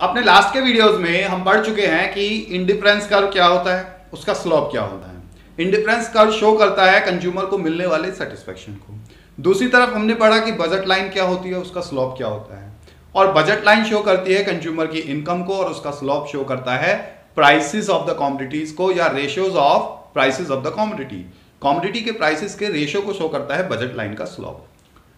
अपने लास्ट के वीडियोस में हम पढ़ चुके हैं कि इंडिफरेंस कर्व क्या होता है, उसका स्लोप क्या होता है। इंडिफरेंस कर्व शो करता है कंज्यूमर को मिलने वाले सेटिस्फेक्शन को। दूसरी तरफ हमने पढ़ा कि बजट लाइन क्या होती है, उसका स्लोप क्या होता है। और बजट लाइन शो करती है कंज्यूमर की इनकम को और उसका स्लोप शो करता है प्राइसेस ऑफ द कमोडिटीज को या ratios of prices of the commodity के प्राइसेस के रेशियो को शो करता है बजट लाइन का स्लोप।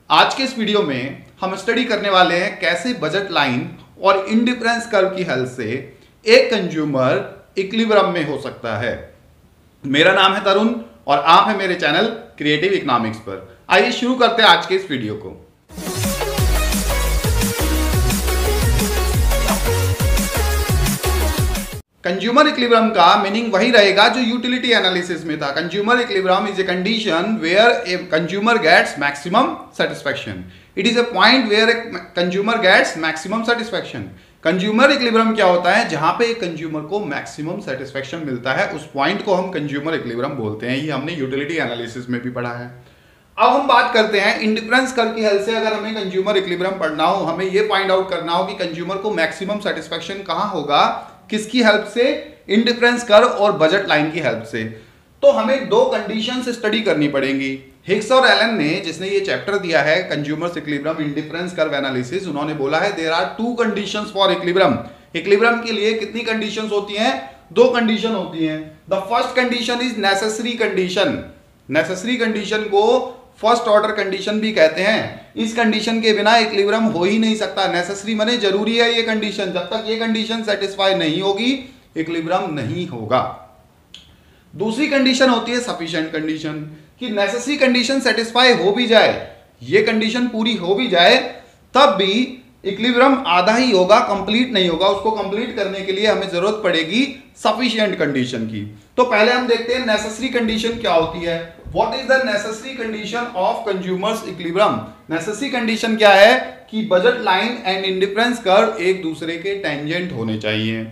आज के इस वीडियो में हम स्टडी करने वाले हैं कैसे बजट लाइन और इंडिफरेंस कर्व की हेल्प से एक कंज्यूमर इक्विलिब्रियम में हो सकता है। मेरा नाम है तरुण और आप हैं मेरे चैनल क्रिएटिव इकोनॉमिक्स पर। आइए शुरू करते हैं आज के इस वीडियो को। कंज्यूमर इक्विलिब्रियम का मीनिंग वही रहेगा जो यूटिलिटी एनालिसिस में था। Consumer equilibrium is a condition where a consumer gets maximum satisfaction. It is a point where a consumer gets maximum satisfaction. Consumer equilibrium क्या होता है? जहां पे एक कंज्यूमर को मैक्सिमम सेटिस्फैक्शन मिलता है, उस पॉइंट को हम कंज्यूमर इक्विलिब्रियम बोलते हैं। ये हमने यूटिलिटी एनालिसिस में भी पढ़ा है। अब हम बात करते हैं इंडिफरेंस कर्व की हेल्प से अगर हमें कंज्यूमर इक्विलिब्रियम पढ़ना हो, हमें ये फाइंड आउट करना हो कि कंज्यूमर को मैक्सिमम सेटिस्फैक्शन कहां होगा, किसकी हेल्प से? इंडिफरेंस कर्व और बजट लाइन की हेल्प से। तो हमें दो कंडीशंस स्टडी करनी पड़ेंगी। हिग्स और एलन ने, जिसने ये चैप्टर दिया है consumer equilibrium indifference curve analysis, उन्होंने बोला है there are two conditions for equilibrium. Equilibrium के लिए कितनी कंडीशंस होती हैं? दो कंडीशन होती हैं। The first condition is necessary condition. Necessary condition को फर्स्ट ऑर्डर कंडीशन भी कहते हैं। इस कंडीशन के बिना इक्विलिब्रियम हो ही नहीं सकता। नेसेसरी माने जरूरी है ये कंडीशन। जब तक ये कंडीशन सेटिस्फाई नहीं होगी इक्विलिब्रियम नहीं होगा। दूसरी कंडीशन होती है सफिशिएंट कंडीशन, कि नेसेसरी कंडीशन सेटिस्फाई हो भी जाए, ये कंडीशन पूरी हो भी जाए, तब भी इक्विलिब्रियम आधा ही होगा, कंप्लीट नहीं होगा। उसको कंप्लीट करने के लिए हमें जरूरत पड़ेगी सफिशिएंट कंडीशन की। तो पहले हम देखते हैं नेसेसरी कंडीशन क्या होती है। What is the necessary condition of consumer's equilibrium? Necessary condition क्या है कि budget line and indifference curve एक दूसरे के टेंजेंट होने चाहिए।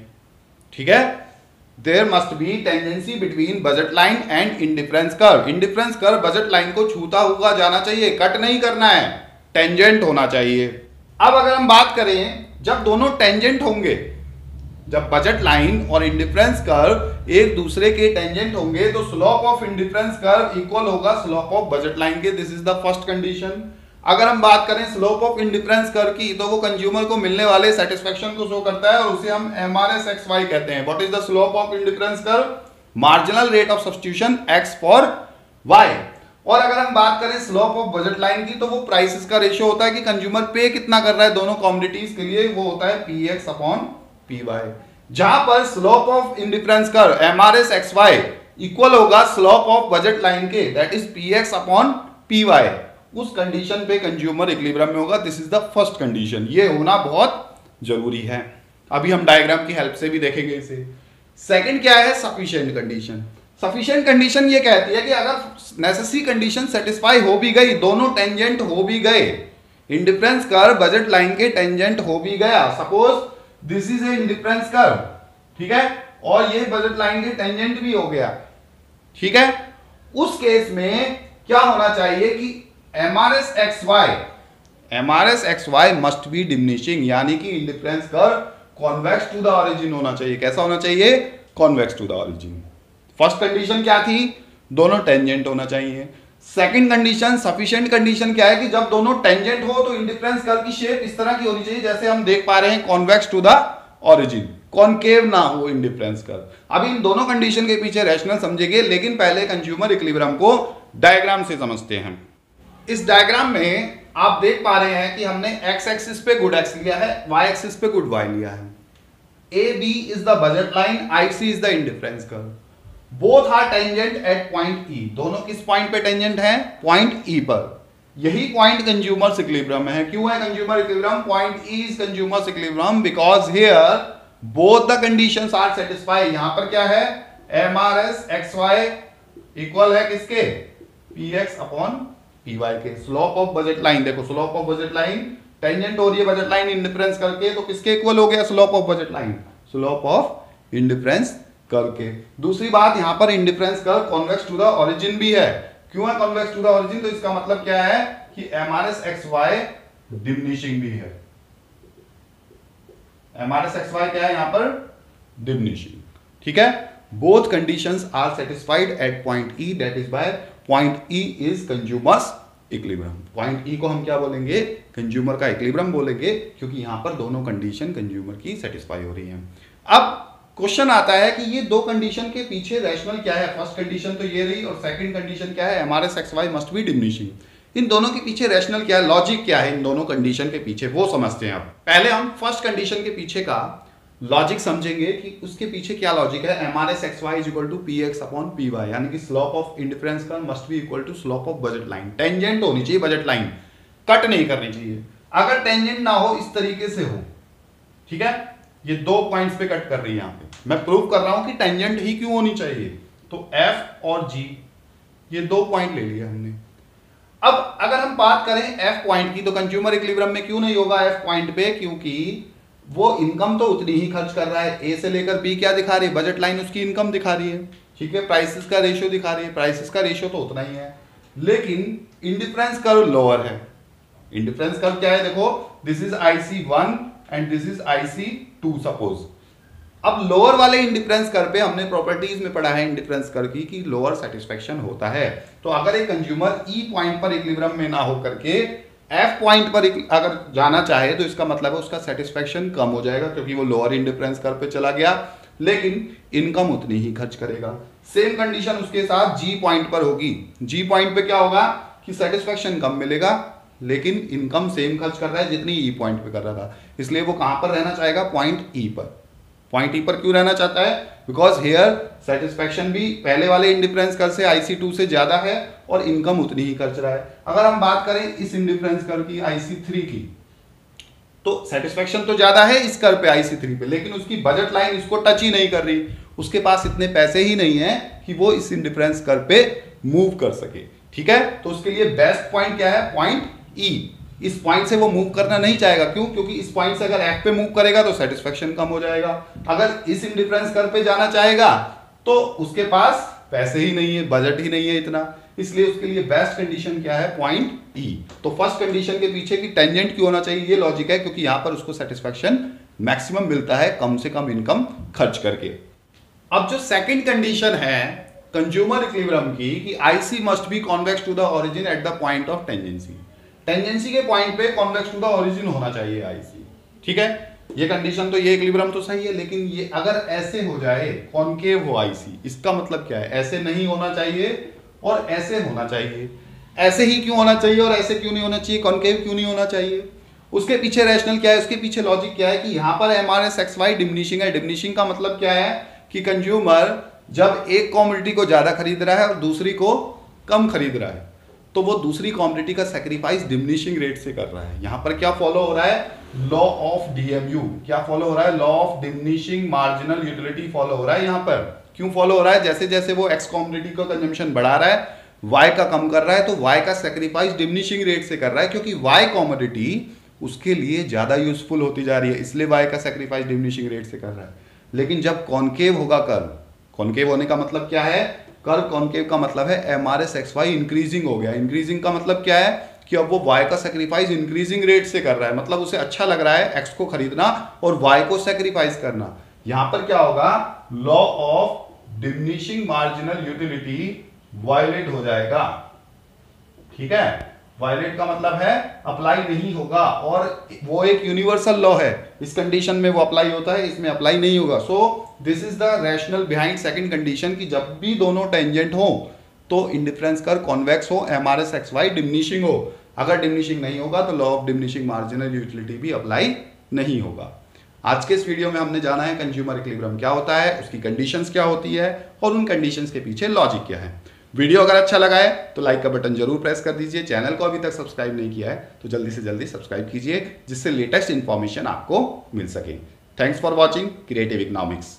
ठीक है, there must be tangency between budget line and indifference curve. Indifference curve budget line को छूता हुआ जाना चाहिए, कट नहीं करना है, टेंजेंट होना चाहिए। अब अगर हम बात करें जब दोनों टेंजेंट होंगे, जब बजट लाइन और इंडिफरेंस कर्व एक दूसरे के टेंजेंट होंगे तो slope of indifference curve equal होगा स्लोप ऑफ बजट लाइन के। This is the first condition. अगर हम बात करें स्लोप ऑफ इंडिफरेंस कर्व की, तो वो कंज्यूमर को मिलने वाले सेटिस्फेक्शन को शो करता है और उसे हम MRS/XY कहते हैं। What is the slope of indifference curve? Marginal rate of substitution X for Y। और अगर हम बात करें स्लोप ऑफ बजट लाइन की, तो वो प्राइसेस का रेशियो होता है कि कंज्यूमर पे कितना कर रहा है दोनों कमोडिटीज के लिए, वो होता है PX/PY। जहां पर slope of indifference curve MRS/XY equal होगा स्लोप ऑफ बजट लाइन के, दैट इज PX/PY। उस कंडीशन पे कंज्यूमर इक्विलिब्रियम में होगा। This is the first condition. ये होना बहुत जरूरी है। अभी हम डायग्राम की हेल्प से भी देखेंगे इसे। सेकंड क्या है? Sufficient condition. सफिशिएंट कंडीशन ये कहती है कि अगर नेसेसरी कंडीशन सेटिस्फाई हो भी गई, दोनों टेंजेंट हो भी गए, इंडिफरेंस कर्व बजट लाइन के टेंजेंट हो भी गया, suppose this is a indifference curve, ठीक है, और ये बजट लाइन के टेंजेंट भी हो गया, ठीक है, उस केस में क्या होना चाहिए कि MRS/XY मस्ट बी डिमिनिशिंग, यानी कि indifference curve convex to the origin होना चाहिए। कैसा होना चाहिए? Convex to the origin. First condition क्या थी? दोनों टेंजेंट होना चाहिए। सेकंड कंडीशन सफिशिएंट कंडीशन क्या है कि जब दोनों टेंजेंट हो तो इंडिफरेंस कर्व की शेप इस तरह की होनी चाहिए जैसे हम देख पा रहे हैं, convex to the origin, concave ना हो इंडिफरेंस कर्व। अभी इन दोनों कंडीशन के पीछे रैशनल समझेंगे, लेकिन पहले कंज्यूमर इक्विलिब्रियम को डायग्राम से समझते हैं। इस डायग्राम में आप देख पा रहे हैं कि हमने एक्स एक्सिस पे गुड एक्स लिया है, वाई एक्सिस पे गुड वाई लिया है। A B is the budget line, I C is the indifference curve. Both are tangent at point E. दोनों किस पॉइंट पे टेंजेंट हैं? पॉइंट ई पर। यही पॉइंट कंज्यूमर इक्विलिब्रियम है। क्यों है consumer equilibrium? Point E is consumer equilibrium because here both the conditions are satisfy. यहां पर क्या है? MRS/XY इक्वल है किसके? PX/PY के। स्लोप ऑफ बजट लाइन देखो, slope of budget line tangent हो रही है बजट लाइन इंडिफरेंस करके, तो किसके इक्वल हो गया slope of budget line? Slope of indifference curve के। दूसरी बात, यहां पर indifference curve convex to the origin भी है। क्यों है कॉन्वेक्स टू द ओरिजिन? तो इसका मतलब क्या है कि MRS/XY डिमिनिशिंग भी है। MRSXY क्या है यहाँ पर? डिमिनिशिंग। ठीक है, both conditions are satisfied at point E, that is by point E is consumer's equilibrium. Point E को हम क्या बोलेंगे? कंज्यूमर का इक्विलिब्रियम बोलेंगे, क्योंकि यहां पर दोनों कंडीशन कंज्यूमर की सेटिस्फाई हो रही है। अब क्वेश्चन आता है कि ये दो कंडीशन के पीछे रैशनल क्या है? फर्स्ट कंडीशन तो ये रही और सेकंड कंडीशन क्या है? MRSXY must be diminishing. इन दोनों के पीछे रैशनल क्या है, लॉजिक क्या है इन दोनों कंडीशन के पीछे, वो समझते हैं। अब पहले हम फर्स्ट कंडीशन के पीछे का लॉजिक समझेंगे कि उसके पीछे क्या लॉजिक है। MRSXY is equal to PX/PY, यानी कि slope of indifference curve must be equal to slope of budget line. Tangent होनी चाहिए बजट लाइन, कट नहीं करनी चाहिए। अगर टेंजेंट ना हो, इस तरीके से हो, ठीक है, ये दो पॉइंट्स पे कट कर रही है। यहां पे मैं प्रूव कर रहा हूं कि टेंजेंट ही क्यों होनी चाहिए। तो F और G ये दो पॉइंट ले लिया हमने। अब अगर हम बात करें F पॉइंट की, तो कंज्यूमर इक्विलिब्रियम में क्यों नहीं होगा F पॉइंट पे? क्योंकि वो इनकम तो उतनी ही खर्च कर रहा है। ए से लेकर बी क्या दिखा रही है? बजट लाइन उसकी इनकम दिखा रही है, ठीक है, प्राइसेस का रेशियो दिखा रही है, प्राइसेस का रेशियो तो उतना ही है, लेकिन इंडिफरेंस कर्व लोअर है। इंडिफरेंस कर्व क्या है? देखो, this is IC1 and this is IC2 suppose. अब लोअर वाले इंडिफरेंस कर्व पे हमने प्रॉपर्टीज में पढ़ा है इंडिफरेंस कर्व की कि लोअर सेटिस्फेक्शन होता है। तो अगर एक कंज्यूमर ई पॉइंट पर इक्विलिब्रियम में ना हो करके एफ पॉइंट पर अगर जाना चाहे, तो इसका मतलब है उसका सेटिस्फेक्शन कम हो जाएगा, क्योंकि वो लोअर इंडिफरेंस कर्व पे चला गया, लेकिन इनकम उतनी ही खर्च करेगा। सेम कंडीशन उसके साथ जी पॉइंट पर होगी। जी पॉइंट पे क्या होगा कि सेटिस्फेक्शन कम मिलेगा, लेकिन इनकम सेम खर्च कर रहा है जितनी ई पॉइंट पे कर रहा था। इसलिए वो कहां पर रहना चाहेगा? पॉइंट ई पर। पॉइंट ई पर क्यों रहना चाहता है? बिकॉज हेयर सेटिस्फेक्शन भी पहले वाले इंडिफरेंस कर्व से IC2 से ज्यादा है और इनकम उतनी ही खर्च रहा है। अगर हम बात करें इस इंडिफरेंस कर्व की IC3 की, तो सेटिस्फेक्शन तो ज्यादा है इस कर्व पे IC3 पे, लेकिन उसकी बजट लाइन इसको टच ही नहीं कर रही। उसके पास इतने पैसे ही नहीं है कि वो इस इंडिफरेंस कर्व पे मूव कर सके। ठीक है, तो उसके लिए बेस्ट पॉइंट क्या है? पॉइंट ई। इस पॉइंट से वो मूव करना नहीं चाहेगा। क्यों? क्योंकि इस पॉइंट से अगर एफ पे मूव करेगा तो सेटिस्फेक्शन कम हो जाएगा। अगर इस इंडिफरेंस कर्व पे जाना चाहेगा तो उसके पास पैसे ही नहीं है, बजट ही नहीं है इतना, इसलिए उसके लिए बेस्ट कंडीशन क्या है? पॉइंट ई। तो फर्स्ट कंडीशन के पीछे की टेंजेंट क्यों होना चाहिए, ये लॉजिक है, क्योंकि यहां पर उसको सेटिस्फेक्शन मैक्सिमम मिलता है कम से कम इनकम खर्च करके। अब जो सेकंड कंडीशन है कंज्यूमर इक्विलिब्रियम की कि IC must be convex to the origin at the point of tangency. Tangency के पॉइंट पे कॉन्वेक्स टू द ओरिजिन होना चाहिए IC। ठीक है, ये कंडीशन तो ये इक्विलिब्रियम तो सही है, लेकिन ये अगर ऐसे हो जाए, कॉनकेव हो IC, इसका मतलब क्या है? ऐसे नहीं होना चाहिए और ऐसे होना चाहिए। ऐसे ही क्यों होना चाहिए और ऐसे क्यों नहीं होना चाहिए? कॉनकेव क्यों नहीं होना चाहिए? उसके पीछे रैशनल क्या है? उसके पीछे लॉजिक क्या है कि यहां पर MRSXY डिमिनिशिंग है। डिमिनिशिंग का मतलब क्या है कि कंज्यूमर जब एक कमोडिटी को ज्यादा खरीद रहा है और दूसरी को कम खरीद रहा है, तो वो दूसरी कमोडिटी का सैक्रिफाइस डिमिनिशिंग रेट से कर रहा है। यहां पर क्या फॉलो हो रहा है? Law of DMU। क्या फॉलो हो रहा है? Law of diminishing marginal utility follow हो रहा है। यहां पर क्यों फॉलो हो रहा है? जैसे जैसे वो एक्स कमोडिटी का कंजम्पशन बढ़ा रहा है, वाई का कम कर रहा है, तो वाई का सैक्रिफाइस डिमिनिशिंग रेट से कर रहा है, क्योंकि वाई कमोडिटी उसके लिए ज्यादा यूजफुल होती जा रही है, इसलिए वाई का सैक्रिफाइस डिमिनिशिंग रेट से कर रहा है। लेकिन जब कॉनकेव होगा कर्व, कॉनकेव होने का मतलब क्या है? कर्व कॉनकेव का मतलब है MRSXY इंक्रीजिंग हो गया। इंक्रीजिंग का मतलब क्या है कि अब वो y का सैक्रिफाइस इंक्रीजिंग रेट से कर रहा है, मतलब उसे अच्छा लग रहा है x को खरीदना और y को सैक्रिफाइस करना। यहां पर क्या होगा? Law of diminishing marginal utility violate हो जाएगा। ठीक है, वायलेट का मतलब है अप्लाई नहीं होगा, और वो एक यूनिवर्सल लॉ है, इस कंडीशन में वो अप्लाई होता है, इसमें अप्लाई नहीं होगा। So this is the rational behind second condition कि जब भी दोनों टेंजेंट हो तो इंडिफरेंस कर्व कॉन्वेक्स हो, MRSXY डिमिनिशिंग हो। अगर डिमिनिशिंग नहीं होगा तो law of diminishing marginal utility भी अप्लाई नहीं होगा। आज के इस वीडियो में हमने जाना है कंज्यूमर इक्विलिब्रियम क्या होता है, उसकी कंडीशंस क्या होती है और उन कंडीशंस के पीछे लॉजिक क्या है। वीडियो अगर अच्छा लगा है तो लाइक का बटन जरूर प्रेस कर दीजिए। चैनल को अभी तक सब्सक्राइब नहीं किया है तो जल्दी से जल्दी सब्सक्राइब कीजिए, जिससे लेटेस्ट इंफॉर्मेशन आपको मिल सके। Thanks for watching creative economics.